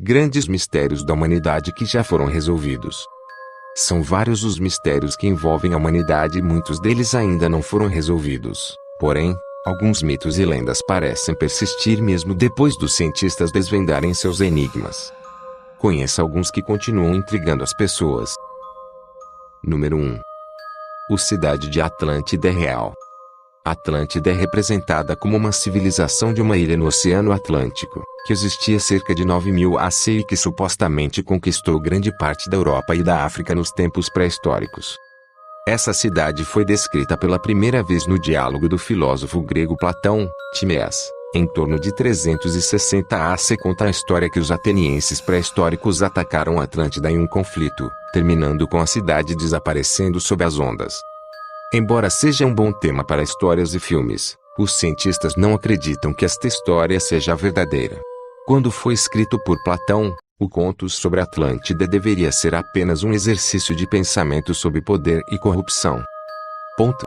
Grandes mistérios da humanidade que já foram resolvidos. São vários os mistérios que envolvem a humanidade e muitos deles ainda não foram resolvidos. Porém, alguns mitos e lendas parecem persistir mesmo depois dos cientistas desvendarem seus enigmas. Conheça alguns que continuam intrigando as pessoas. Número 1. A cidade de Atlântida é real. Atlântida é representada como uma civilização de uma ilha no Oceano Atlântico, que existia cerca de 9000 AC e que supostamente conquistou grande parte da Europa e da África nos tempos pré-históricos. Essa cidade foi descrita pela primeira vez no diálogo do filósofo grego Platão, Timéas, em torno de 360 AC. Conta a história que os atenienses pré-históricos atacaram Atlântida em um conflito, terminando com a cidade desaparecendo sob as ondas. Embora seja um bom tema para histórias e filmes, os cientistas não acreditam que esta história seja verdadeira. Quando foi escrito por Platão, o conto sobre Atlântida deveria ser apenas um exercício de pensamento sobre poder e corrupção. Ponto.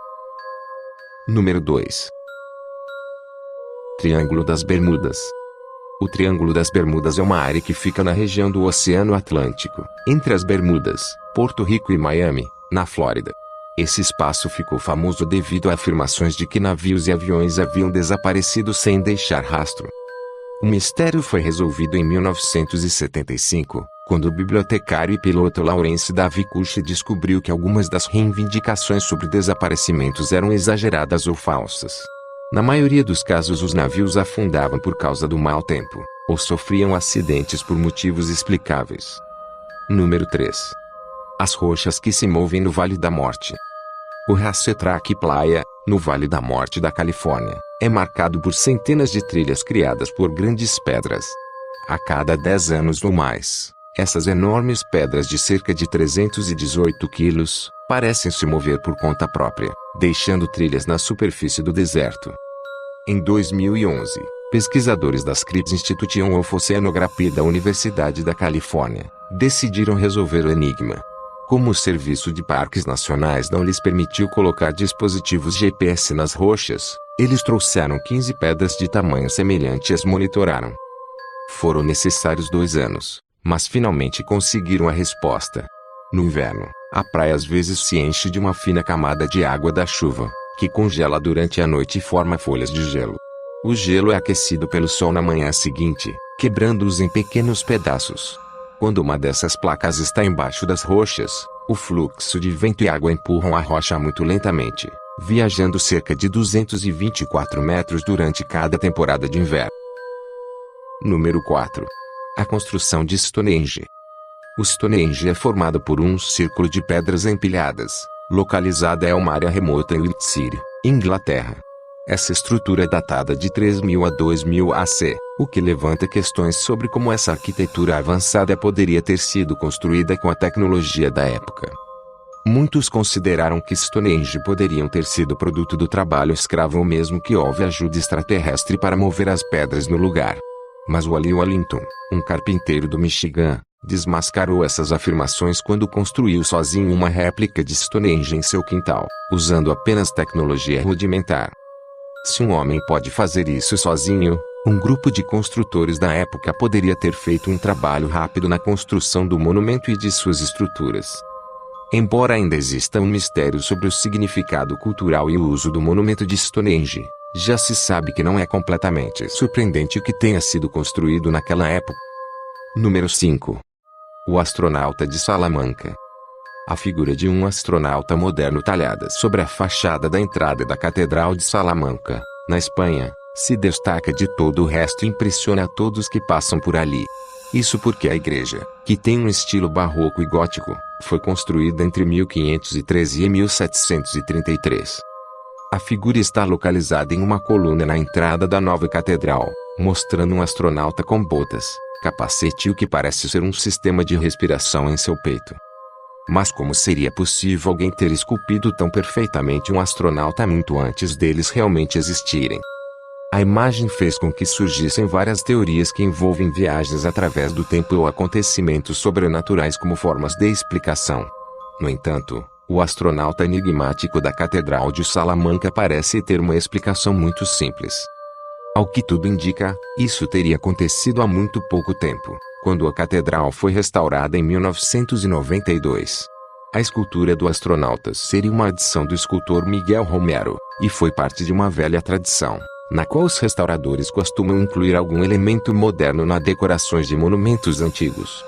Número 2. Triângulo das Bermudas. O Triângulo das Bermudas é uma área que fica na região do Oceano Atlântico, entre as Bermudas, Porto Rico e Miami, na Flórida. Esse espaço ficou famoso devido a afirmações de que navios e aviões haviam desaparecido sem deixar rastro. O mistério foi resolvido em 1975, quando o bibliotecário e piloto Lawrence Davy Cushing descobriu que algumas das reivindicações sobre desaparecimentos eram exageradas ou falsas. Na maioria dos casos, os navios afundavam por causa do mau tempo, ou sofriam acidentes por motivos explicáveis. Número 3. As rochas que se movem no Vale da Morte. O Racetrack Playa, no Vale da Morte da Califórnia, é marcado por centenas de trilhas criadas por grandes pedras. A cada 10 anos ou mais, essas enormes pedras de cerca de 318 quilos, parecem se mover por conta própria, deixando trilhas na superfície do deserto. Em 2011, pesquisadores da Scripps Institute of Oceanography da Universidade da Califórnia decidiram resolver o enigma. Como o Serviço de Parques Nacionais não lhes permitiu colocar dispositivos GPS nas rochas, eles trouxeram 15 pedras de tamanho semelhante e as monitoraram. Foram necessários 2 anos, mas finalmente conseguiram a resposta. No inverno, a praia às vezes se enche de uma fina camada de água da chuva, que congela durante a noite e forma folhas de gelo. O gelo é aquecido pelo sol na manhã seguinte, quebrando-os em pequenos pedaços. Quando uma dessas placas está embaixo das rochas, o fluxo de vento e água empurram a rocha muito lentamente, viajando cerca de 224 metros durante cada temporada de inverno. Número 4. A construção de Stonehenge. O Stonehenge é formado por um círculo de pedras empilhadas, localizada em uma área remota em Wiltshire, Inglaterra. Essa estrutura é datada de 3000 a 2000 AC, o que levanta questões sobre como essa arquitetura avançada poderia ter sido construída com a tecnologia da época. Muitos consideraram que Stonehenge poderiam ter sido produto do trabalho escravo ou mesmo que houve ajuda extraterrestre para mover as pedras no lugar. Mas Wally Wellington, um carpinteiro do Michigan, desmascarou essas afirmações quando construiu sozinho uma réplica de Stonehenge em seu quintal, usando apenas tecnologia rudimentar. Se um homem pode fazer isso sozinho, um grupo de construtores da época poderia ter feito um trabalho rápido na construção do monumento e de suas estruturas. Embora ainda exista um mistério sobre o significado cultural e o uso do monumento de Stonehenge, já se sabe que não é completamente surpreendente o que tenha sido construído naquela época. Número 5. O astronauta de Salamanca. A figura de um astronauta moderno talhada sobre a fachada da entrada da Catedral de Salamanca, na Espanha, se destaca de todo o resto e impressiona a todos que passam por ali. Isso porque a igreja, que tem um estilo barroco e gótico, foi construída entre 1513 e 1733. A figura está localizada em uma coluna na entrada da nova catedral, mostrando um astronauta com botas, capacete e o que parece ser um sistema de respiração em seu peito. Mas como seria possível alguém ter esculpido tão perfeitamente um astronauta muito antes deles realmente existirem? A imagem fez com que surgissem várias teorias que envolvem viagens através do tempo ou acontecimentos sobrenaturais como formas de explicação. No entanto, o astronauta enigmático da Catedral de Salamanca parece ter uma explicação muito simples. Ao que tudo indica, isso teria acontecido há muito pouco tempo, quando a catedral foi restaurada em 1992. A escultura do astronauta seria uma adição do escultor Miguel Romero, e foi parte de uma velha tradição, na qual os restauradores costumam incluir algum elemento moderno nas decorações de monumentos antigos.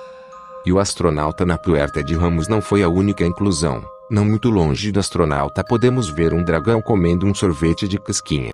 E o astronauta na Puerta de Ramos não foi a única inclusão. Não muito longe do astronauta podemos ver um dragão comendo um sorvete de casquinha.